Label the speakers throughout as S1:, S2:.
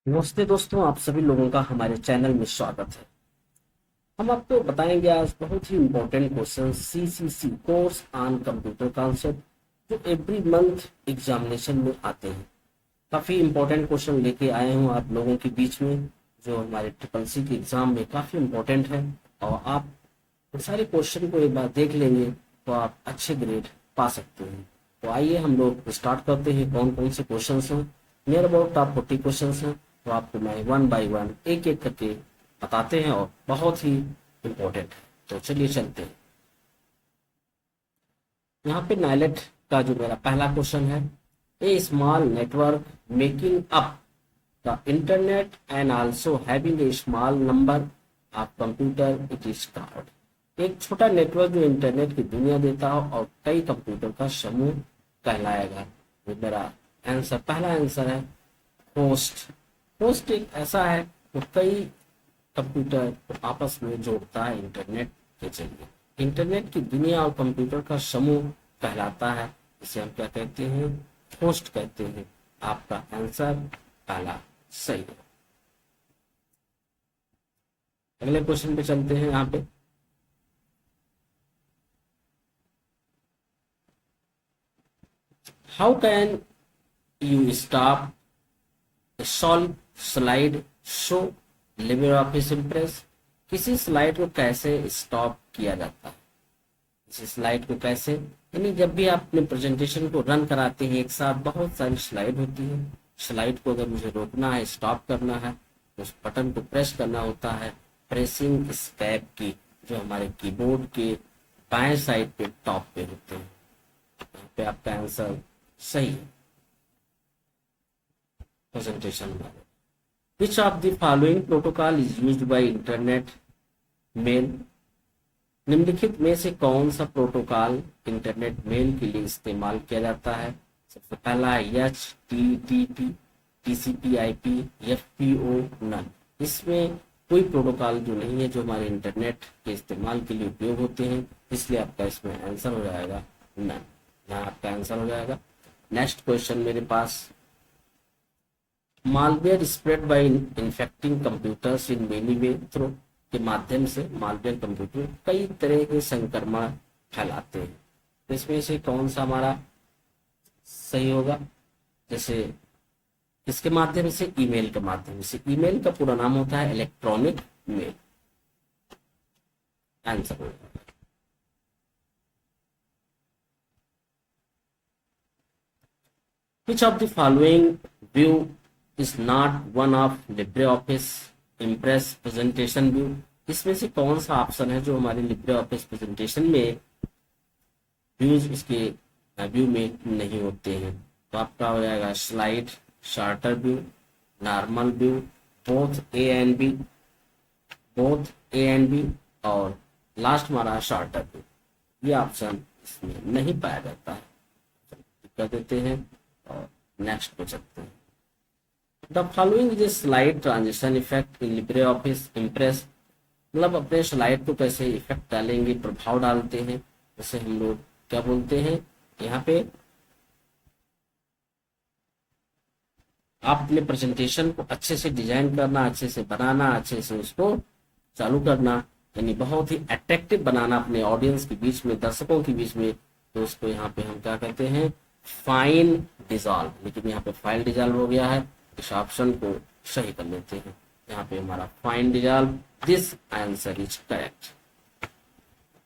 S1: नमस्ते दोस्तों, आप सभी लोगों का हमारे चैनल में स्वागत है। हम आपको बताएंगे आज बहुत ही important question CCC course on computer concept जो एवरी मंथ एग्जामिनेशन में आते हैं। काफ़ी इम्पोर्टेंट क्वेश्चन लेके आए हूँ आप लोगों के बीच में, जो हमारे ट्रिपल सी के एग्ज़ाम में काफ़ी इम्पोर्टेंट है। और आप उन सारे क्वेश्चन को एक बार देख लेंगे तो आप अच्छे ग्रेड पा सकते हैं। तो आइए हम लोग स्टार्ट करते हैं। कौन कौन से क्वेश्चन हैं? नियर अबाउट टॉप 40 क्वेश्चन हैं। तो आपको मैं वन बाय वन एक एक करके बताते हैं और बहुत ही इम्पोर्टेंट है। तो चलिए चलते हैं। यहाँ पे नाइलेट का जो मेरा पहला क्वेश्चन है, a small network making up the internet and also having a small number of computer it is called. एक छोटा नेटवर्क जो इंटरनेट की दुनिया देता हो और कई कंप्यूटर का समूह कहलाएगा। ये मेरा आंसर, पहला आंसर है होस्ट। होस्ट एक ऐसा है जो कई कंप्यूटर को आपस में जोड़ता है इंटरनेट के जरिए। इंटरनेट की दुनिया और कंप्यूटर का समूह कहलाता है। इसे हम क्या कहते हैं? होस्ट कहते हैं। आपका आंसर पहला सही है। अगले क्वेश्चन पे चलते हैं। यहाँ पे how can you stop solve slide show Libre office impress? किसी स्लाइड को कैसे स्टॉप किया जाता है? किसी स्लाइड को कैसे, यानी जब भी आप अपने प्रेजेंटेशन को रन कराते हैं, एक साथ बहुत सारी स्लाइड होती है। स्लाइड को अगर मुझे रोकना है, स्टॉप करना है, तो उस बटन को प्रेस करना होता है। प्रेसिंग स्केप की जो हमारे कीबोर्ड के बाएं साइड पे टॉप पे होते हैं। यहाँ पे आपका आंसर सही है। प्रेजेंटेशन में which of the following protocol is used by internet mail? निम्नलिखित में से कौन सा प्रोटोकॉल इंटरनेट मेल के लिए इस्तेमाल किया जाता है? सबसे पहला है H T T P, TCP IP, F P O, none. इसमें कोई प्रोटोकॉल जो नहीं है जो हमारे इंटरनेट के इस्तेमाल के लिए उपयोग होते हैं, इसलिए आपका इसमें आंसर हो जाएगा नन। यहाँ आपका आंसर हो जाएगा। नेक्स्ट क्वेश्चन मेरे पास, malware spread by infecting computers in many way through. के माध्यम से मालवेयर कंप्यूटर कई तरह के संक्रमण फैलाते हैं। तो इसमें से कौन सा हमारा सही होगा? जैसे इसके माध्यम से, ईमेल के माध्यम से। ईमेल का पूरा नाम होता है इलेक्ट्रॉनिक मेल। आंसर होगा। Which of the following view is not one of LibreOffice Impress presentation view? इसमें से कौन सा ऑप्शन है जो हमारे लिब्रे ऑफिस प्रेजेंटेशन में व्यूज उसके व्यू में नहीं होते हैं? तो आपका हो जाएगा slide, sorter view, normal view, both A and B, both A and B, और लास्ट हमारा शार्टर व्यू। ये ऑप्शन इसमें नहीं पाया जाता है। कर देते हैं और नेक्स्ट पे चलते हैं। The following is a slide transition effect in Libre office impress. मतलब अपने स्लाइड को कैसे इफेक्ट डालेंगे, प्रभाव डालते हैं, जैसे हम लोग क्या बोलते हैं यहाँ पे, आप अपने प्रेजेंटेशन को अच्छे से डिजाइन करना, अच्छे से बनाना, अच्छे से उसको चालू करना, यानी बहुत ही अट्रैक्टिव बनाना अपने ऑडियंस के बीच में, दर्शकों के बीच में। तो उसको यहाँ पे हम क्या कहते हैं? Fine dissolve. लेकिन यहाँ पे फाइल डिजॉल्व हो गया है। इस ऑप्शन को सही कर लेते हैं। यहाँ पे हमारा fine dissolve, this answer is correct.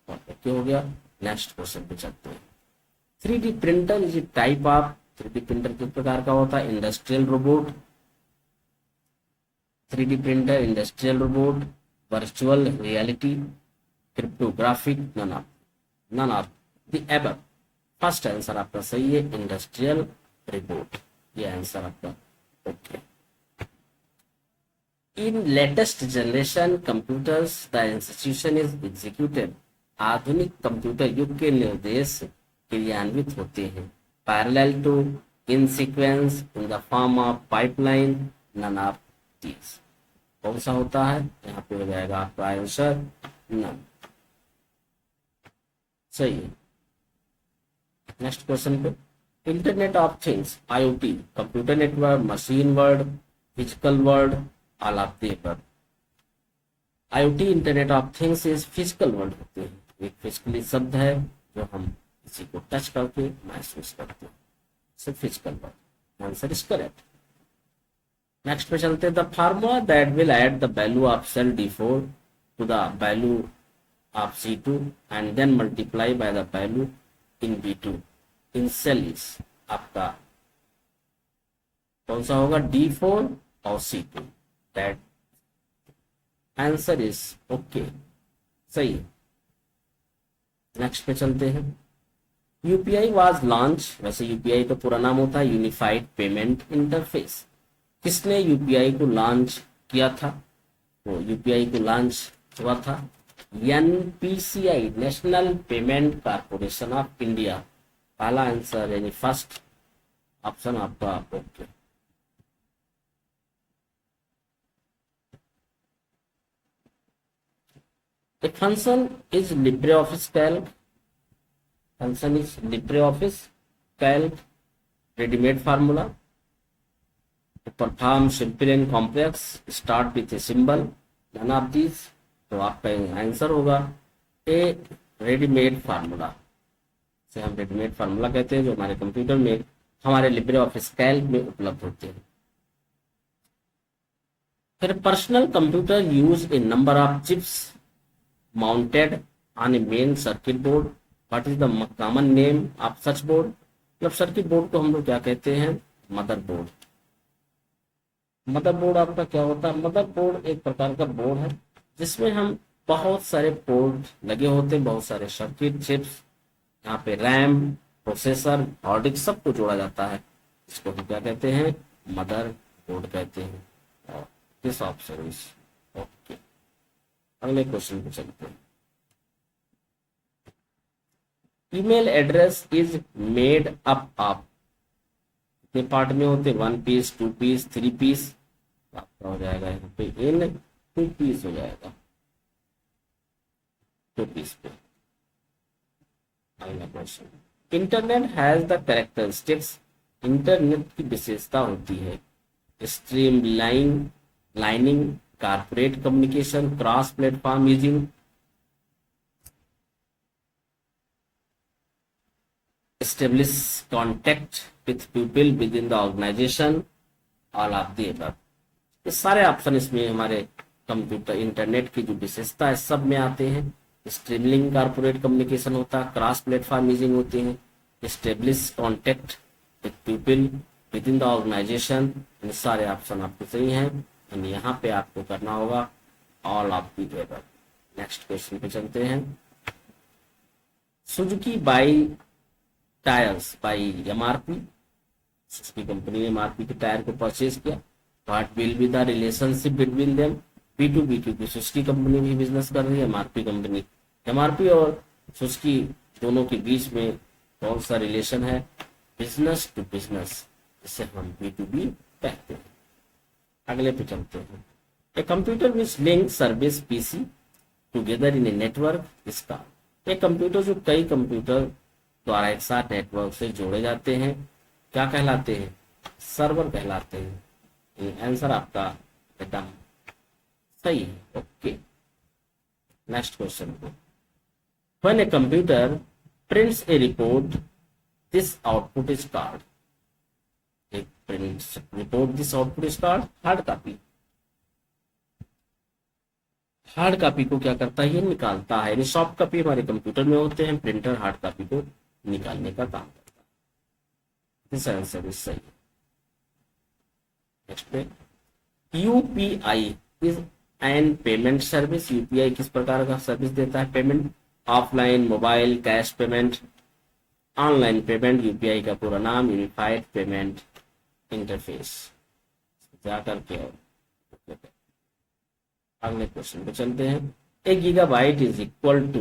S1: क्यों हो गया? नेक्स्ट क्वेश्चन पे चलते हैं। 3D printer is type of, 3D printer किस प्रकार का होता है? Industrial robot, 3D printer, industrial robot, virtual reality, cryptographic, none of the above. First answer आपका सही है, इंडस्ट्रियल रोबोट। ये आंसर आपका okay. In latest generation computers the institution is executed. आधुनिक कंप्यूटर युग के निर्देश क्रियान्वित होते हैं parallel to, in sequence, in the form of pipeline, none of these. कौन सा होता है? यहाँ पे हो जाएगा आपका आंसर नन। सही है। नेक्स्ट क्वेश्चन पे, internet of things IoT, computer network, machine world, physical world, all of the above. IoT internet of things is physical world होते हैं, एक फिजिकली शब्द है जो हम किसी को टच करके महसूस करते हैं, सिर्फ physical world. Answer is correct. Next पे चलते हैं, the formula that will add the value of cell D4 to the value of C2 and then multiply by the value in B2 in cell is, आपका कौन सा होगा? D4 और C2। That answer is okay, सही। Next पे चलते हैं, UPI was launch, वैसे यूपीआई का पूरा नाम होता है यूनिफाइड पेमेंट इंटरफेस। किसने यूपीआई को लॉन्च किया था? तो यूपीआई को लॉन्च हुआ था NPCI, national payment corporation of India. पहला आंसर यानी फर्स्ट ऑप्शन आपका okay. A function is LibreOffice Calc. Function is LibreOffice Calc ready-made formula. To perform simple and complex, start with a symbol. None of these. तो आपका answer होगा ए readymade formula, से हम readymade formula कहते हैं जो हमारे कंप्यूटर में, हमारे लिब्रे ऑफिस कैल्क में उपलब्ध होते हैं। फिर personal computer use A number of chips mounted on a main circuit board. What is the common name of such board? मतलब सर्किट बोर्ड को हम लोग क्या कहते हैं? मदरबोर्ड। मदरबोर्ड आपका क्या होता है? मदरबोर्ड एक प्रकार का बोर्ड है जिसमें हम बहुत सारे पोर्ट लगे होते हैं, बहुत सारे सर्किट चिप्स, यहाँ पे रैम, प्रोसेसर, हार्ड डिस्क सबको जोड़ा जाता है, इसको हम क्या कहते हैं? मदरबोर्ड कहते हैं। और दिस ऑप्शन इज ओके। अगले क्वेश्चन पे चलते हैं, email address is made up of, कितने पार्ट में होते? 1 पीस, 2 पीस, 3 पीस। आपका हो जाएगा यहाँ पे इन 2 पीस हो जाएगा, 2 पीस पे। अगला question, internet has the characteristics, internet की विशेषता होती है stream lining, corporate communication, cross platform using, establish contact with people within the organization, all of the above। ये सारे ऑप्शन इसमें हमारे कंप्यूटर इंटरनेट की जो विशेषता है सब में आते हैं। स्ट्रीमलिंग कॉर्पोरेट कम्युनिकेशन होता है, क्रॉस प्लेटफॉर्म यूजिंग होते हैं, establish contact with people with in the organization. ये सारे ऑप्शन आपके सही हैं, यहाँ पे आपको करना होगा all of the above. Next question पे चलते हैं, Suzuki by tyres by MRP, Suzuki company ने एमआरपी के टायर को परचेज किया। What will be the relationship between them? B2B, क्योंकि सुजुकी कंपनी भी बिजनेस कर रही है, एमआरपी कंपनी, एमआरपी और सुजुकी दोनों के बीच में कौन सा रिलेशन है? बिजनेस टू बिजनेस, इसे हम B2B कहते हैं। अगले पे चलते हैं, a computer which link service PC together in a network, इसका एक कंप्यूटर जो कई कंप्यूटर द्वारा एक साथ नेटवर्क से जोड़े जाते हैं क्या कहलाते हैं? सर्वर कहलाते हैं। आंसर आपका एकदम सही है, ओके। नेक्स्ट क्वेश्चन को, when a computer prints A report this output is called, prints report this output is called hard copy. Hard copy को क्या करता है? ये निकालता है, यानी सॉफ्ट कॉपी हमारे कंप्यूटर में होते हैं, प्रिंटर हार्ड कॉपी को निकालने का काम करता है। दिस आंसर इज सही। नेक्स्ट पे, UPI is an payment service, UPI किस प्रकार का सर्विस देता है? Payment, offline, mobile, cash payment, online payment. UPI का पूरा नाम यूनिफाइड पेमेंट इंटरफेस। जाकर के अगले क्वेश्चन पे चलते हैं, a gigabyte is equal to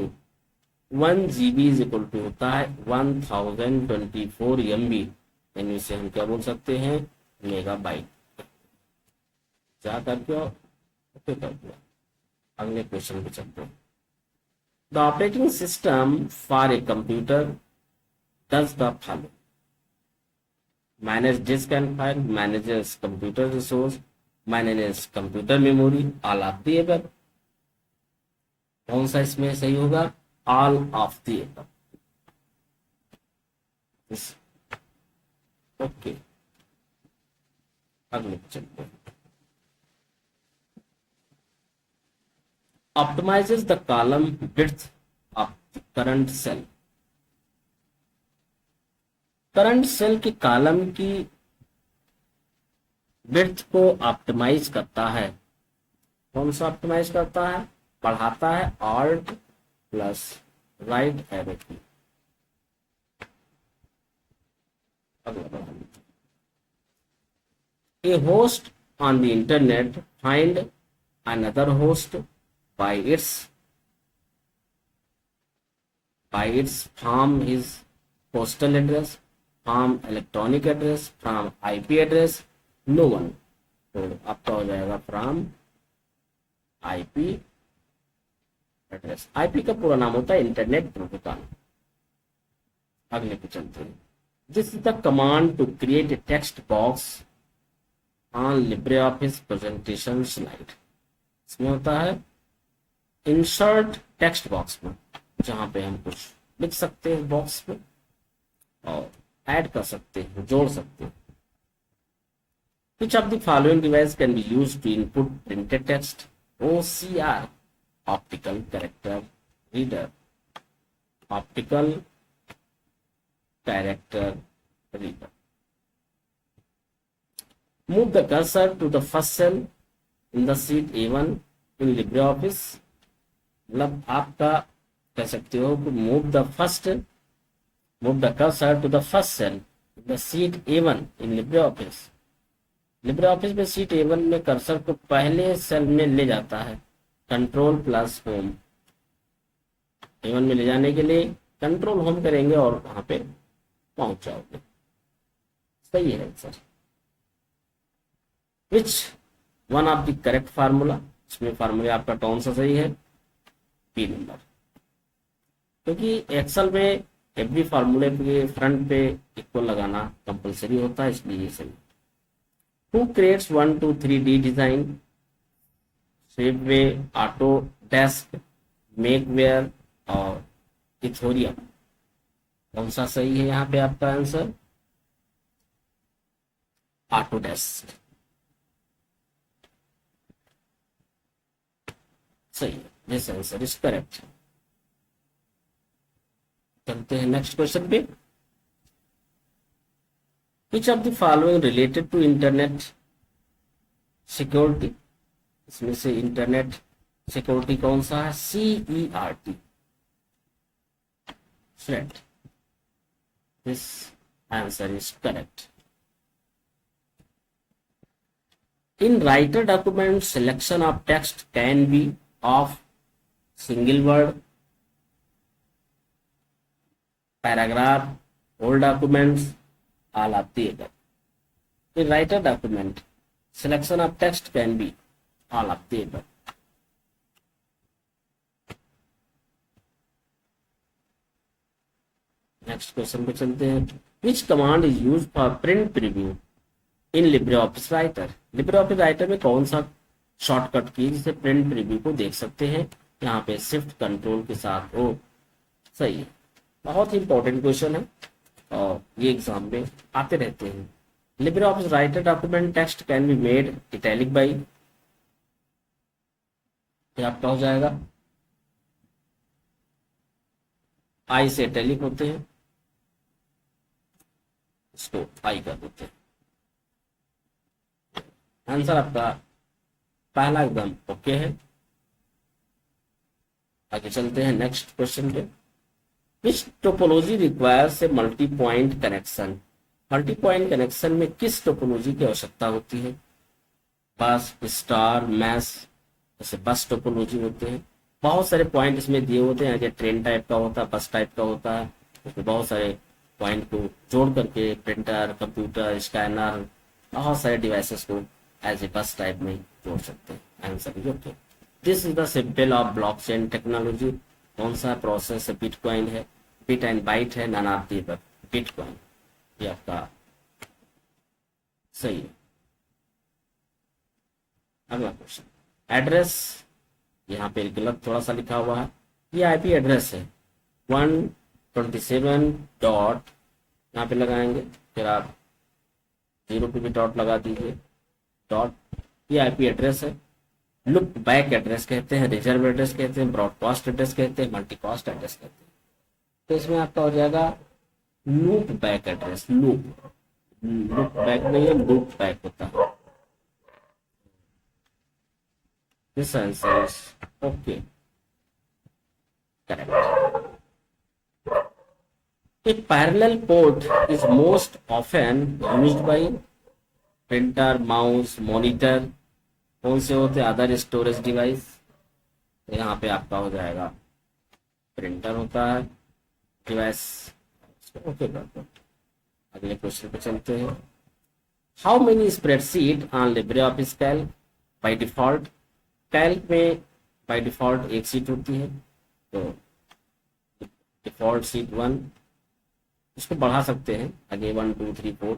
S1: 1 GB is equal to होता है 1024 MB, यानी इसे हम क्या बोल सकते हैं? मेगाबाइट। जाकर के ओके कर दिया। अगले क्वेश्चन पे चलते हैं, the operating system for a computer does the follow, manage disk and file, manages computer resource, manage computer memory, all of the above. कौन सा इसमें सही होगा? All of the above. Okay, अगले पे चलते हैं। Optimizes the column width of the current cell. Current cell के कॉलम की विड्थ को ऑप्टिमाइज करता है। कौन सा ऑप्टिमाइज करता है? बढ़ाता है ऑल्ट प्लस राइट एरो की। A host on the internet find another host by its from his postal address, from electronic address, from IP address, no one। तो आपका हो जाएगा फ्रॉम IP एड्रेस। IP का पूरा नाम होता है इंटरनेट प्रोटोकॉल। अगले पे चलते हैं। This is the command to create a text box on LibreOffice presentation slide. इसमें होता है इंसर्ट टेक्स्ट बॉक्स में, जहां पे हम कुछ लिख सकते हैं बॉक्स में और ऐड कर सकते हैं, जोड़ सकते हैं। Which of the following device can be used to input printed text? OCR, optical character reader, optical character reader। Move the cursor to the first cell in the sheet A1 in LibreOffice। मतलब आपका कह सकते हो कि move the cursor to the first cell in the sheet A1 in LibreOffice। LibreOffice में sheet A1 में cursor को पहले सेल में ले जाता है, कंट्रोल प्लस होम। A1 में ले जाने के लिए कंट्रोल होम करेंगे और वहां पे पहुंच जाओगे। सही है sir. Which one of the correct formula? इसमें फार्मूला आपका कौन सा सही है? P number. क्योंकि एक्सेल में एवरी फार्मूले के फ्रंट पे इक्वल लगाना कंपलसरी होता है, इसलिए ये सही। Who creates 1, 2, 3D design? Shapeway, Autodesk, Makeware और Ethereum। कौन सा सही है यहाँ पे आपका आंसर? Autodesk सही है। This answer is correct. चलते हैं नेक्स्ट क्वेश्चन पे। Which of the following related to internet security? इसमें से इंटरनेट सिक्योरिटी कौन सा है? CERT, threat। This answer is correct। In writer document, selection of text can be of single word, paragraph, whole documents, all of the above। In writer document, selection of text can be all of the above। Next question पे चलते हैं। विच command is use for print preview in LibreOffice writer? LibreOffice writer में कौन सा shortcut की जिसे print preview को देख सकते हैं? यहाँ पे शिफ्ट कंट्रोल के साथ हो। सही है। बहुत ही इंपॉर्टेंट क्वेश्चन है और ये एग्जाम में आते रहते हैं। LibreOffice writer document text can be made italic by. ये आपका हो जाएगा आई से इटैलिक होते हैं, इसको आई कर देते हैं। आंसर आपका पहला एकदम ओके है। आगे चलते हैं नेक्स्ट क्वेश्चन पे। Which topology requires a multi point connection? Multi point connection में किस टोपोलॉजी की आवश्यकता होती है? बस, स्टार, मैश, जैसे बस टोपोलॉजी होते हैं। बहुत सारे पॉइंट इसमें दिए होते हैं, जैसे ट्रेन टाइप का होता है, बस टाइप का होता है। उसमें बहुत सारे पॉइंट को जोड़ करके प्रिंटर, कंप्यूटर, स्कैनर, बहुत सारे डिवाइसेस को एज ए बस टाइप में जोड़ सकते हैं। Answer is okay. This is the simple of blockchain technology. कौन सा प्रोसेस है? बिटकॉइन है, बिट एंड बाइट है, none of the above. Bitcoin ये आपका सही है। अगला क्वेश्चन, एड्रेस यहाँ पे गलत थोड़ा सा लिखा हुआ है, ये आईपी एड्रेस है 127 डॉट, यहाँ पे लगाएंगे, फिर आप 0 पे भी डॉट लगा दीजिए, डॉट, ये आईपी एड्रेस है। लुक बैक एड्रेस कहते हैं, रिजर्व एड्रेस कहते हैं, ब्रॉडकास्ट एड्रेस कहते हैं, मल्टीकास्ट एड्रेस कहते हैं। तो इसमें आपका हो जाएगा loop back address, loop back नहीं है, लूप बैक होता है। This answer is okay, correct. A parallel port is most often used by printer, mouse, monitor, कौन से होते हैं, अदर स्टोरेज डिवाइस। तो यहाँ पे आपका हो जाएगा प्रिंटर होता है डिवाइस। ओके, अगले क्वेश्चन पे चलते हैं। How many spreadsheet on Libre office Calc by default. Calc में बाई डिफॉल्ट एक सीट होती है, तो डिफॉल्ट सीट 1, इसको बढ़ा सकते हैं आगे 1 2 3 4।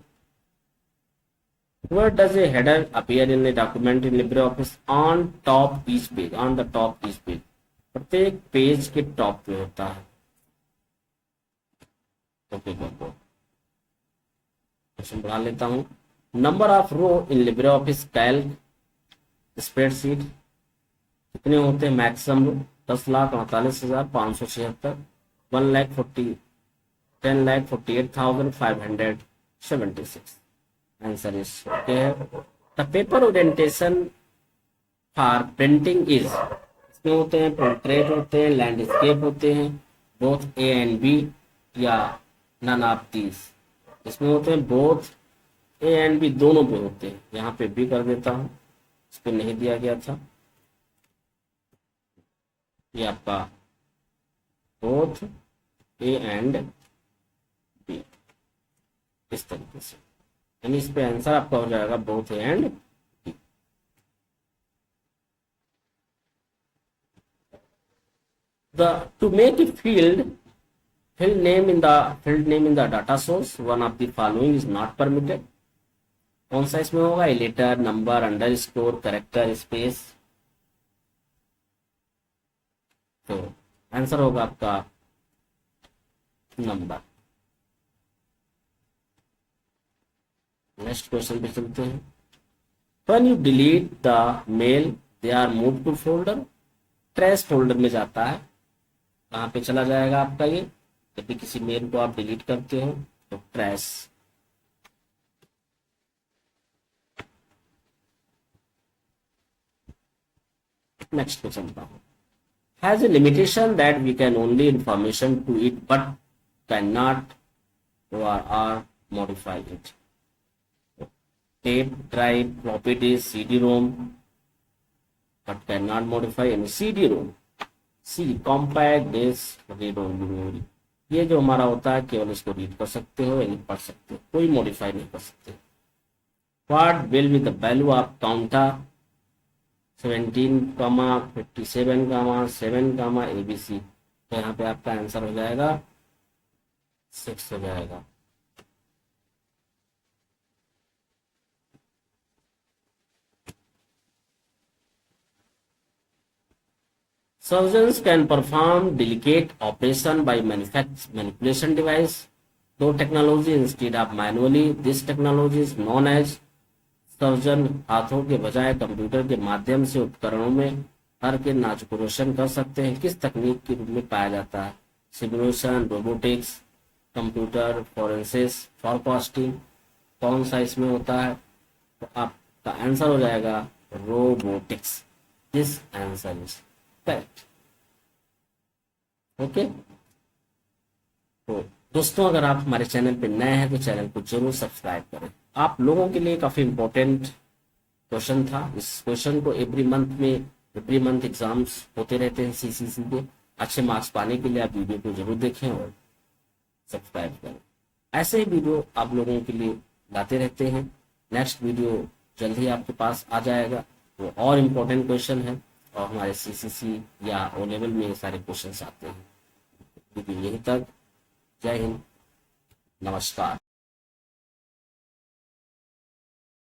S1: Where does a header appear in a document in LibreOffice? On top each page, on the top each page, प्रत्येक पेज के टॉप पे होता है। ओके, क्वेश्चन बढ़ा लेता हूं। Number of row in LibreOffice calc spreadsheet कितने होते हैं maximum row? 10,48,576, 10,48,576। Answer is okay है। The paper orientation for printing is, इसमें होते हैं पोर्ट्रेट होते हैं, लैंडस्केप होते हैं, बोथ ए एंड बी या नन ऑफ दीज। इसमें होते हैं बोथ ए एंड बी, दोनों पे होते हैं। यहाँ पे बी कर देता हूँ, इस पे नहीं दिया गया था, ये आपका बोथ ए एंड बी, इस तरीके से, यानी इस पे आंसर आपका हो जाएगा both A and B. To make a field name in the data source, one of the following is not permitted. कौन सा इसमें होगा? Letter, number, underscore, character, space. तो आंसर होगा आपका नंबर। नेक्स्ट क्वेश्चन पे चलते हैं। When you delete the mail, they are moved to folder, trash folder में जाता है। कहाँ पे चला जाएगा आपका ये? जब भी किसी मेल को आप डिलीट करते हो तो ट्रैश। नेक्स्ट पे चलता हूँ। Has a limitation that we can only information to it but cannot or modify it. Tape, drive, floppy disk, CD-ROM, but cannot modify any CD-ROM. C, compact disk, read-only memory. ये जो हमारा होता है केवल इसको रीड कर सकते हो यानी पढ़ सकते हो, कोई मॉडिफाई नहीं कर सकते। What will be the value of counter 17, 57, 7, ABC? तो यहाँ पे आपका आंसर हो जाएगा 6 हो जाएगा। Surgeons can perform delicate operation by manipulation device, though technology instead of manually. This technology is known as surgeon हाथों के बजाय कंप्यूटर के माध्यम से उपकरणों में हर के नाच को रोशन कर सकते हैं। किस तकनीक के रूप में पाया जाता है? Simulation, robotics, computer forensics, forecasting. कौन सा इसमें होता है? तो आपका आंसर हो जाएगा robotics. This answer is correct. Okay, तो दोस्तों अगर आप हमारे चैनल पे नए हैं तो चैनल को जरूर सब्सक्राइब करें। आप लोगों के लिए काफी इंपॉर्टेंट क्वेश्चन था। इस क्वेश्चन को एवरी मंथ एग्जाम्स होते रहते हैं सीसीसी के। अच्छे मार्क्स पाने के लिए आप वीडियो को जरूर देखें और सब्सक्राइब करें। ऐसे ही वीडियो आप लोगों के लिए लाते रहते हैं। नेक्स्ट वीडियो जल्द ही आपके पास आ जाएगा, वो और इम्पोर्टेंट क्वेश्चन है और हमारे सीसीसी या ओ लेवल में ये सारे क्वेश्चन आते हैं। वीडियो यहीं तक। जय हिंद, नमस्कार।